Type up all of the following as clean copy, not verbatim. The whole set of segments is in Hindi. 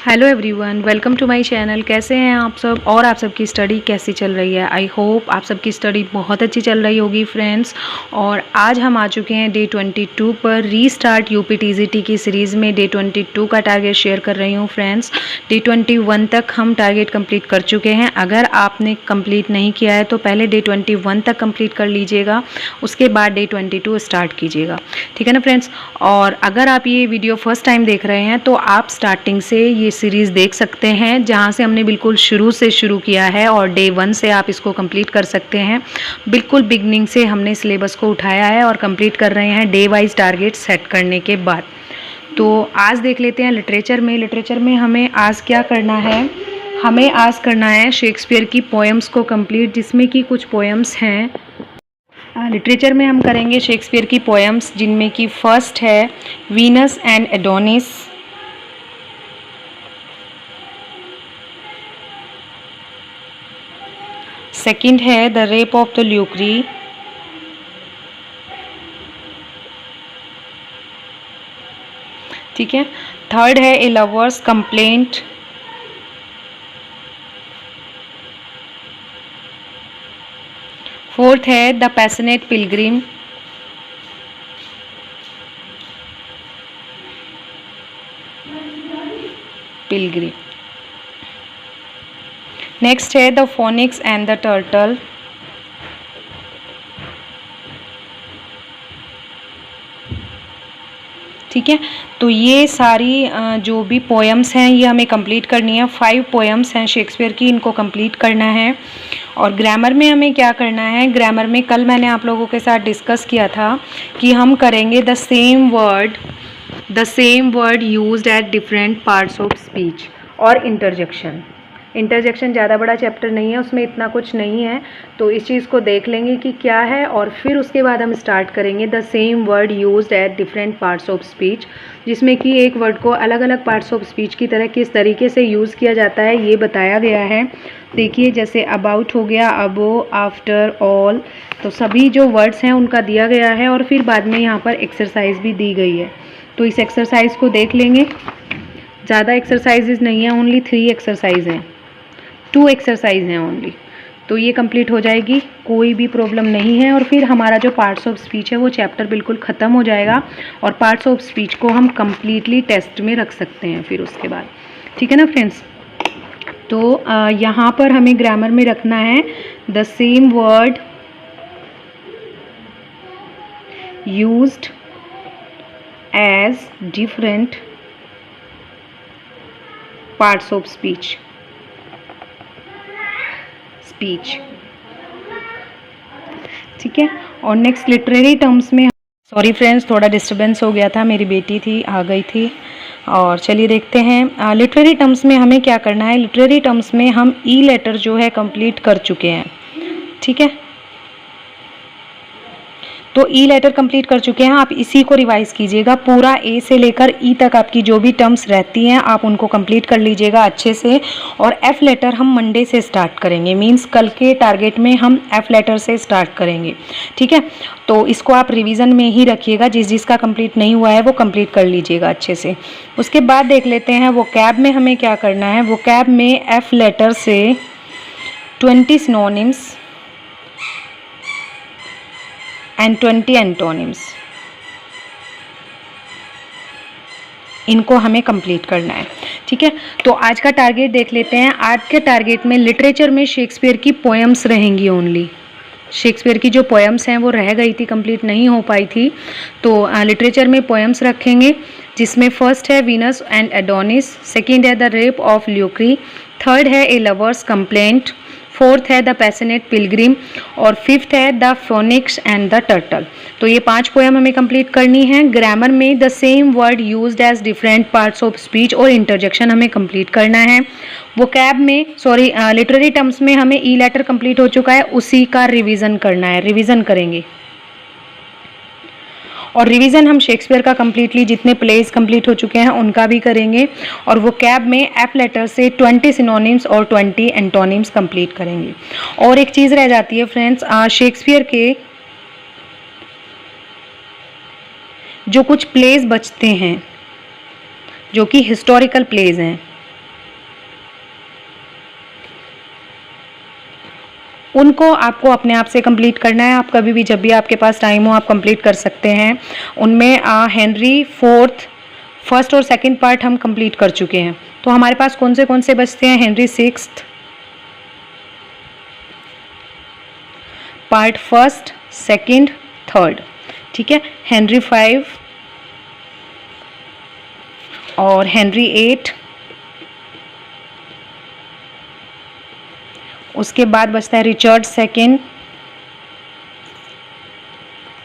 Hello everyone, welcome to my channel. कैसे हैं आप सब और आप सबकी स्टडी कैसी चल रही है। आई होप आप सबकी स्टडी बहुत अच्छी चल रही होगी फ्रेंड्स। और आज हम आ चुके हैं डे 22 पर। रीस्टार्ट यूपीटीजीटी की सीरीज़ में डे 22 का टारगेट शेयर कर रही हूँ फ्रेंड्स। डे 21 तक हम टारगेट कंप्लीट कर चुके हैं। अगर आपने कंप्लीट नहीं किया है तो पहले डे 21 तक कंप्लीट कर लीजिएगा, उसके बाद डे 22 स्टार्ट कीजिएगा, ठीक है ना फ्रेंड्स। और अगर आप ये वीडियो फर्स्ट टाइम देख रहे हैं तो आप स्टार्टिंग से ये सीरीज़ देख सकते हैं, जहाँ से हमने बिल्कुल शुरू से शुरू किया है और डे 1 से आप इसको कंप्लीट कर सकते हैं। बिल्कुल बिगनिंग से हमने सिलेबस को उठाया है और कंप्लीट कर रहे हैं डे वाइज टारगेट सेट करने के बाद। तो आज देख लेते हैं लिटरेचर में हमें आज क्या करना है। हमें आज करना है शेक्सपियर की पोएम्स को कंप्लीट, जिसमें कि कुछ पोएम्स हैं। लिटरेचर में हम करेंगे शेक्सपियर की पोएम्स, जिनमें कि फर्स्ट है वीनस एंड एडोनिस, सेकंड है द रेप ऑफ द ल्यूक्री, ठीक है। थर्ड है ए लवर्स कंप्लेंट, फोर्थ है द पैशनेट पिलग्रिम, नेक्स्ट है the phoenix and the turtle, ठीक है। तो ये सारी जो भी पोएम्स हैं ये हमें कंप्लीट करनी है। 5 पोएम्स हैं शेक्सपियर की, इनको कंप्लीट करना है। और ग्रामर में हमें क्या करना है, ग्रामर में कल मैंने आप लोगों के साथ डिस्कस किया था कि हम करेंगे the same word used at different parts of speech और इंटरजेक्शन ज़्यादा बड़ा चैप्टर नहीं है, उसमें इतना कुछ नहीं है। तो इस चीज़ को देख लेंगे कि क्या है और फिर उसके बाद हम स्टार्ट करेंगे the same word used at different parts of speech, जिसमें कि एक वर्ड को अलग अलग पार्ट्स ऑफ स्पीच की तरह किस तरीके से यूज़ किया जाता है ये बताया गया है। देखिए, जैसे अबाउट हो गया, अबो, आफ्टर, ऑल, तो सभी जो वर्ड्स हैं उनका दिया गया है और फिर बाद में यहाँ पर एक्सरसाइज भी दी गई है। तो इस एक्सरसाइज को देख लेंगे। ज़्यादा एक्सरसाइजेज नहीं है, ओनली 3 एक्सरसाइज हैं, 2 एक्सरसाइज हैं ओनली। तो ये कंप्लीट हो जाएगी, कोई भी प्रॉब्लम नहीं है। और फिर हमारा जो पार्ट्स ऑफ स्पीच है वो चैप्टर बिल्कुल ख़त्म हो जाएगा और पार्ट्स ऑफ स्पीच को हम कम्प्लीटली टेस्ट में रख सकते हैं फिर उसके बाद, ठीक है ना फ्रेंड्स। तो यहाँ पर हमें ग्रामर में रखना है the same word used as different parts of speech, ठीक है। और नेक्स्ट लिटरेरी टर्म्स में, सॉरी फ्रेंड्स थोड़ा डिस्टर्बेंस हो गया था, मेरी बेटी थी आ गई थी। और चलिए देखते हैं लिटरेरी टर्म्स में हमें क्या करना है। लिटरेरी टर्म्स में हम ई लेटर जो है कंप्लीट कर चुके हैं, ठीक है। तो ई लेटर कंप्लीट कर चुके हैं, आप इसी को रिवाइज कीजिएगा। पूरा ए से लेकर ई तक आपकी जो भी टर्म्स रहती हैं आप उनको कंप्लीट कर लीजिएगा अच्छे से। और एफ लेटर हम मंडे से स्टार्ट करेंगे, मींस कल के टारगेट में हम एफ लेटर से स्टार्ट करेंगे, ठीक है। तो इसको आप रिवीजन में ही रखिएगा, जिसका कंप्लीट नहीं हुआ है वो कंप्लीट कर लीजिएगा अच्छे से। उसके बाद देख लेते हैं वो कैब में हमें क्या करना है। वो कैब में एफ लेटर से 20 सिनोनिम्स एंड 20 एंटोनिम्स, इनको हमें कंप्लीट करना है, ठीक है। तो आज का टारगेट देख लेते हैं। आज के टारगेट में लिटरेचर में शेक्सपियर की पोएम्स रहेंगी ओनली। शेक्सपियर की जो पोएम्स हैं वो रह गई थी, कंप्लीट नहीं हो पाई थी। तो लिटरेचर में पोएम्स रखेंगे, जिसमें फर्स्ट है वीनस एंड एडोनिस, सेकंड है द रेप ऑफ ल्यूक्री, थर्ड है ए लवर्स कंप्लेंट, फोर्थ है द पैशनेट पिलग्रिम और फिफ्थ है the phoenix and the turtle. तो ये 5 पोएम हमें कंप्लीट करनी है। ग्रामर में the same word used as different parts of speech और इंटरजेक्शन हमें कंप्लीट करना है। वो कैब में लिटरेरी टर्म्स में हमें ई लेटर कंप्लीट हो चुका है, उसी का रिवीजन करना है, रिवीजन करेंगे। और रिवीजन हम शेक्सपियर का कम्प्लीटली जितने प्लेज कंप्लीट हो चुके हैं उनका भी करेंगे। और वो कैब में एफ लेटर से 20 सिनोनिम्स और 20 एंटोनिम्स कंप्लीट करेंगे। और एक चीज़ रह जाती है फ्रेंड्स, शेक्सपियर के जो कुछ प्लेज बचते हैं जो कि हिस्टोरिकल प्लेज हैं, उनको आपको अपने आप से कंप्लीट करना है। आप कभी भी जब भी आपके पास टाइम हो आप कंप्लीट कर सकते हैं। उनमें हेनरी फोर्थ फर्स्ट और सेकंड पार्ट हम कंप्लीट कर चुके हैं। तो हमारे पास कौन से बचते हैं? Henry sixth part first, second, third, ठीक है। हेनरी 5 और हेनरी 8, उसके बाद बचता है रिचर्ड सेकंड,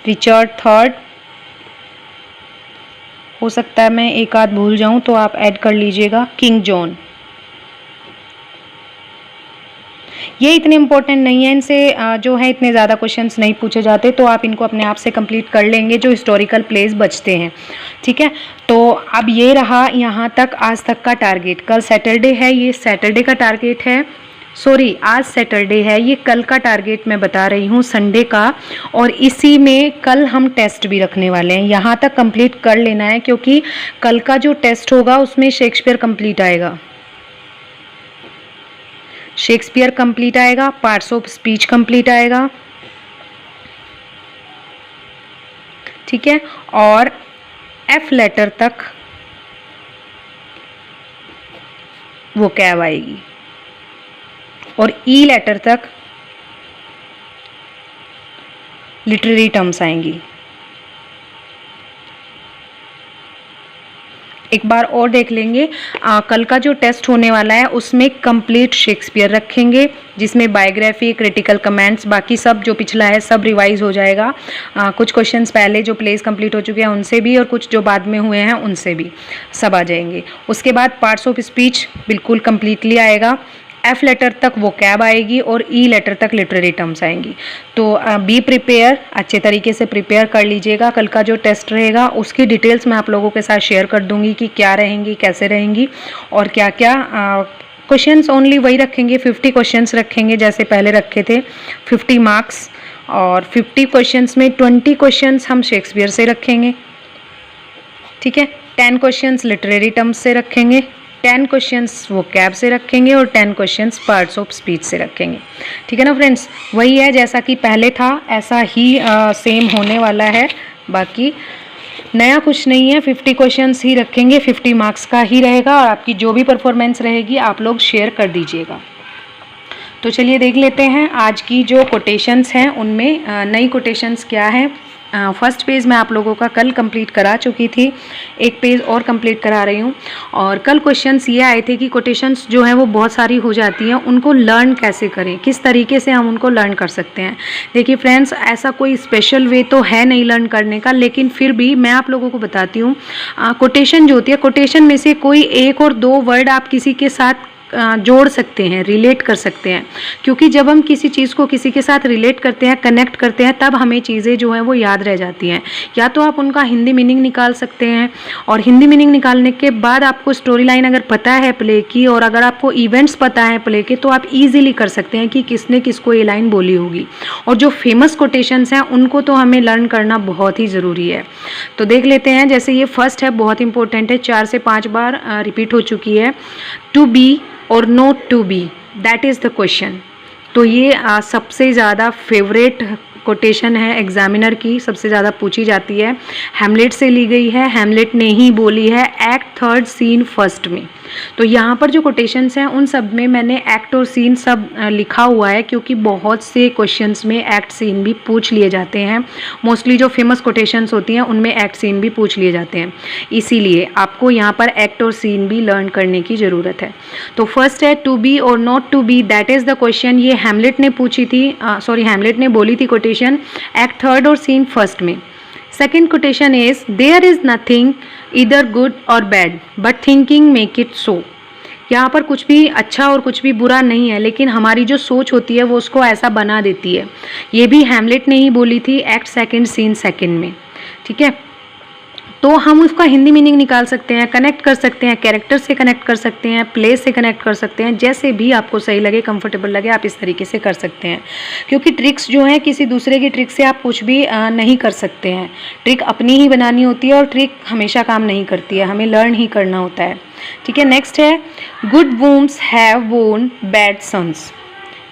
रिचर्ड थर्ड, हो सकता है मैं एक आध भूल जाऊं तो आप ऐड कर लीजिएगा, किंग जॉन। ये इतने इम्पोर्टेंट नहीं है, इनसे जो है इतने ज़्यादा क्वेश्चंस नहीं पूछे जाते, तो आप इनको अपने आप से कंप्लीट कर लेंगे जो हिस्टोरिकल प्लेस बचते हैं, ठीक है। तो अब ये रहा यहाँ तक आज तक का टारगेट। कल सैटरडे है, ये सैटरडे का टारगेट है, सॉरी आज सैटरडे है, ये कल का टारगेट मैं बता रही हूँ, संडे का। और इसी में कल हम टेस्ट भी रखने वाले हैं, यहाँ तक कंप्लीट कर लेना है क्योंकि कल का जो टेस्ट होगा उसमें शेक्सपियर कंप्लीट आएगा, शेक्सपियर कंप्लीट आएगा, पार्ट्स ऑफ स्पीच कंप्लीट आएगा, ठीक है। और एफ लेटर तक वो कैब आएगी और ई लेटर तक लिटरेरी टर्म्स आएंगी। एक बार और देख लेंगे, कल का जो टेस्ट होने वाला है उसमें कंप्लीट शेक्सपियर रखेंगे, जिसमें बायोग्राफी, क्रिटिकल कमेंट्स, बाकी सब जो पिछला है सब रिवाइज हो जाएगा। कुछ क्वेश्चंस पहले जो प्लेस कंप्लीट हो चुके हैं उनसे भी और कुछ जो बाद में हुए हैं उनसे भी सब आ जाएंगे। उसके बाद पार्ट्स ऑफ स्पीच बिल्कुल कंप्लीटली आएगा, एफ लेटर तक वो कैब आएगी और ई लेटर तक लिटरेरी टर्म्स आएंगी। तो बी प्रिपेयर, अच्छे तरीके से प्रिपेयर कर लीजिएगा। कल का जो टेस्ट रहेगा उसकी डिटेल्स मैं आप लोगों के साथ शेयर कर दूंगी कि क्या रहेंगी, कैसे रहेंगी और क्या क्या क्वेश्चंस। ओनली वही रखेंगे, 50 क्वेश्चंस रखेंगे जैसे पहले रखे थे, 50 मार्क्स। और 50 क्वेश्चंस में 20 क्वेश्चंस हम शेक्सपियर से रखेंगे, ठीक है। 10 क्वेश्चंस लिटरेरी टर्म्स से रखेंगे, 10 क्वेश्चंस वो कैब से रखेंगे और 10 क्वेश्चंस पार्ट्स ऑफ स्पीच से रखेंगे, ठीक है ना फ्रेंड्स। वही है जैसा कि पहले था ऐसा ही सेम होने वाला है, बाकी नया कुछ नहीं है। 50 क्वेश्चंस ही रखेंगे, 50 मार्क्स का ही रहेगा और आपकी जो भी परफॉर्मेंस रहेगी आप लोग शेयर कर दीजिएगा। तो चलिए देख लेते हैं आज की जो कोटेशंस हैं उनमें नई कोटेशंस क्या हैं। फर्स्ट पेज मैं आप लोगों का कल कंप्लीट करा चुकी थी, एक पेज और कंप्लीट करा रही हूँ। और कल क्वेश्चंस ये आए थे कि कोटेशंस जो हैं वो बहुत सारी हो जाती हैं, उनको लर्न कैसे करें, किस तरीके से हम उनको लर्न कर सकते हैं। देखिए फ्रेंड्स, ऐसा कोई स्पेशल वे तो है नहीं लर्न करने का, लेकिन फिर भी मैं आप लोगों को बताती हूँ। कोटेशन जो होती है, कोटेशन में से कोई एक और दो वर्ड आप किसी के साथ जोड़ सकते हैं, रिलेट कर सकते हैं, क्योंकि जब हम किसी चीज़ को किसी के साथ रिलेट करते हैं, कनेक्ट करते हैं, तब हमें चीज़ें जो हैं वो याद रह जाती हैं। या तो आप उनका हिंदी मीनिंग निकाल सकते हैं और हिंदी मीनिंग निकालने के बाद आपको स्टोरी लाइन अगर पता है प्ले की और अगर आपको इवेंट्स पता है प्ले के, तो आप ईजिली कर सकते हैं कि किसने किसको ये लाइन बोली होगी। और जो फेमस कोटेशंस हैं उनको तो हमें लर्न करना बहुत ही ज़रूरी है। तो देख लेते हैं, जैसे ये फर्स्ट है, बहुत इंपॉर्टेंट है, 4 से 5 बार रिपीट हो चुकी है। टू बी और not to be, that is the question. तो ये सबसे ज़्यादा फेवरेट कोटेशन है एग्जामिनर की, सबसे ज़्यादा पूछी जाती है, हैमलेट से ली गई है, हैमलेट ने ही बोली है एक्ट 3 सीन 1 में। तो यहाँ पर जो कोटेशंस हैं उन सब में मैंने एक्ट और सीन सब लिखा हुआ है, क्योंकि बहुत से क्वेश्चंस में एक्ट सीन भी पूछ लिए जाते हैं। मोस्टली जो फेमस कोटेशंस होती हैं उनमें एक्ट सीन भी पूछ लिए जाते हैं, इसीलिए आपको यहाँ पर एक्ट और सीन भी लर्न करने की ज़रूरत है। तो फर्स्ट है टू बी और not to be, that is the question. ये हैमलेट ने पूछी थी, हैमलेट ने बोली थी कोटेशन एक्ट 3 और सीन 1 में। Second quotation is there is nothing either good or bad but thinking make it so। यहाँ पर कुछ भी अच्छा और कुछ भी बुरा नहीं है, लेकिन हमारी जो सोच होती है वो उसको ऐसा बना देती है। ये भी हैमलेट ने ही बोली थी एक्ट 2 सीन 2 में, ठीक है। तो हम उसका हिंदी मीनिंग निकाल सकते हैं, कनेक्ट कर सकते हैं, कैरेक्टर से कनेक्ट कर सकते हैं, प्लेस से कनेक्ट कर सकते हैं, जैसे भी आपको सही लगे, कंफर्टेबल लगे, आप इस तरीके से कर सकते हैं। क्योंकि ट्रिक्स जो हैं, किसी दूसरे की ट्रिक से आप कुछ भी नहीं कर सकते हैं, ट्रिक अपनी ही बनानी होती है और ट्रिक हमेशा काम नहीं करती है, हमें लर्न ही करना होता है, ठीक है। नेक्स्ट है good wombs have borne bad sons.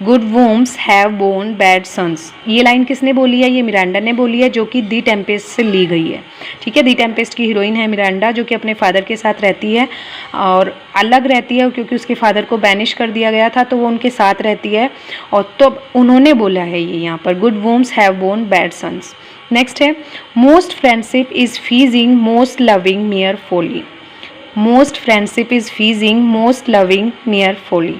Good wombs have borne bad sons. ये लाइन किसने बोली है? ये मिरांडा ने बोली है, जो कि दी टेम्पेस्ट से ली गई है। ठीक है, दी टेम्पेस्ट की हीरोइन है मिरांडा, जो कि अपने फादर के साथ रहती है और अलग रहती है क्योंकि उसके फादर को बैनिश कर दिया गया था, तो वो उनके साथ रहती है। और तो उन्होंने बोला है ये यहाँ पर, good wombs have borne bad sons. Next है, most friendship is feigning most loving mere folly. Most friendship is feigning most loving mere folly.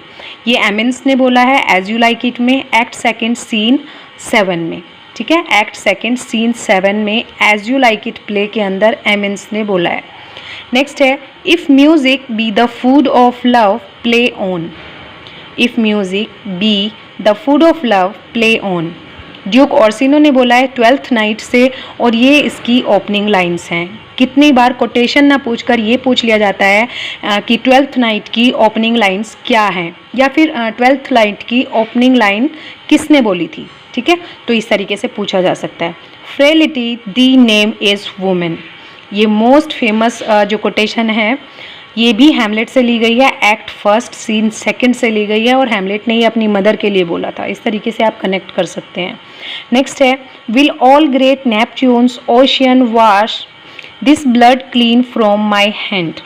ये एमिन्स ने बोला है एज यू लाइक इट में, एक्ट सेकेंड सीन 7 में। ठीक है, एक्ट सेकेंड सीन 7 में as you like it play के अंदर एमिन्स ने बोला है। नेक्स्ट है, if music be the food of love play on. If music be the food of love play on. Duke Orsino ने बोला है 12th नाइट से, और ये इसकी ओपनिंग लाइंस हैं। कितनी बार कोटेशन ना पूछकर ये पूछ लिया जाता है कि 12th नाइट की ओपनिंग लाइंस क्या हैं, या फिर 12th नाइट की ओपनिंग लाइन किसने बोली थी। ठीक है, तो इस तरीके से पूछा जा सकता है। Frailty the name is women. ये मोस्ट फेमस जो कोटेशन है, ये भी हैमलेट से ली गई है, एक्ट फर्स्ट सीन 2 से ली गई है, और हैमलेट ने ये अपनी मदर के लिए बोला था। इस तरीके से आप कनेक्ट कर सकते हैं। नेक्स्ट है, will all great Neptune's ocean wash this blood clean from my hand.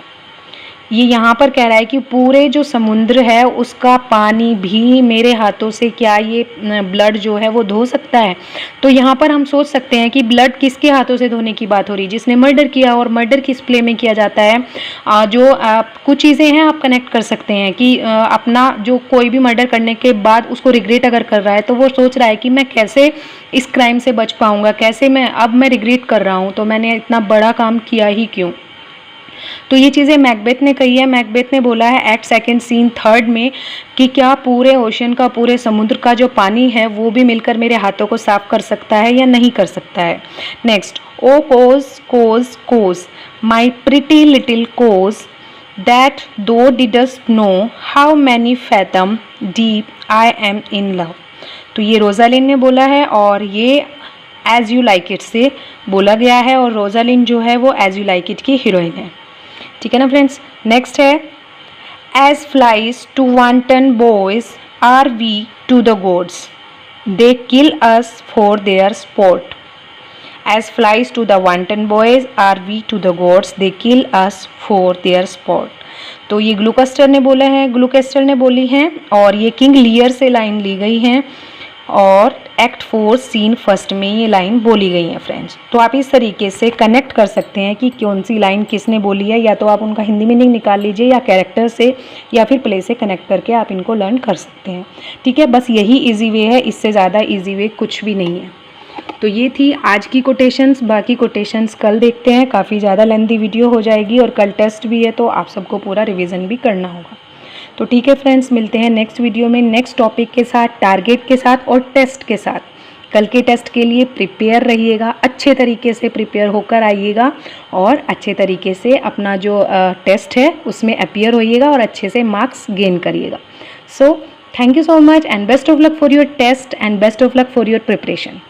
ये यहाँ पर कह रहा है कि पूरे जो समुद्र है उसका पानी भी मेरे हाथों से क्या ये ब्लड जो है वो धो सकता है। तो यहाँ पर हम सोच सकते हैं कि ब्लड किसके हाथों से धोने की बात हो रही है? जिसने मर्डर किया, और मर्डर किस प्ले में किया जाता है? कुछ चीज़ें हैं आप कनेक्ट कर सकते हैं कि अपना जो कोई भी मर्डर करने के बाद उसको रिग्रेट अगर कर रहा है, तो वो सोच रहा है कि मैं कैसे इस क्राइम से बच पाऊँगा, कैसे मैं रिग्रेट कर रहा हूँ, तो मैंने इतना बड़ा काम किया ही क्यों। तो ये चीज़ें मैकबेथ ने कही है। मैकबेथ ने बोला है एक्ट सेकेंड सीन 3 में कि क्या पूरे ओशन का, पूरे समुद्र का जो पानी है वो भी मिलकर मेरे हाथों को साफ कर सकता है या नहीं कर सकता है। Next, O coz coz coz my pretty little coz that thou didst know how many fathom deep I am in love. तो ये रोजालिन ने बोला है, और ये एज यू लाइक इट से बोला गया है, और रोजालिन जो है वो एज यू लाइक इट की हीरोइन है। ठीक है ना फ्रेंड्स। नेक्स्ट है, as flies to wanton boys are we to the gods they kill us for their sport. As flies to the wanton boys are we to the gods they kill us for their sport. तो ये ग्लूकोस्टर ने बोले हैं, ग्लूकोस्टर ने बोली हैं, और ये किंग लियर से लाइन ली गई हैं, और एक्ट 4 सीन 1 में ये लाइन बोली गई है फ्रेंड्स। तो आप इस तरीके से कनेक्ट कर सकते हैं कि कौन सी लाइन किसने बोली है, या तो आप उनका हिंदी मीनिंग निकाल लीजिए, या कैरेक्टर से या फिर प्ले से कनेक्ट करके आप इनको लर्न कर सकते हैं। ठीक है, बस यही इजी वे है, इससे ज़्यादा इजी वे कुछ भी नहीं है। तो ये थी आज की कोटेशंस। बाकी कोटेशंस कल देखते हैं, काफ़ी ज़्यादा लेंथी वीडियो हो जाएगी, और कल टेस्ट भी है, तो आप सबको पूरा रिविज़न भी करना होगा। तो ठीक है फ्रेंड्स, मिलते हैं नेक्स्ट वीडियो में नेक्स्ट टॉपिक के साथ, टारगेट के साथ और टेस्ट के साथ। कल के टेस्ट के लिए प्रिपेयर रहिएगा, अच्छे तरीके से प्रिपेयर होकर आइएगा, और अच्छे तरीके से अपना जो टेस्ट है उसमें अपीयर होइएगा, और अच्छे से मार्क्स गेन करिएगा। So thank you so much, and best of luck for your test, and best of luck for your preparation.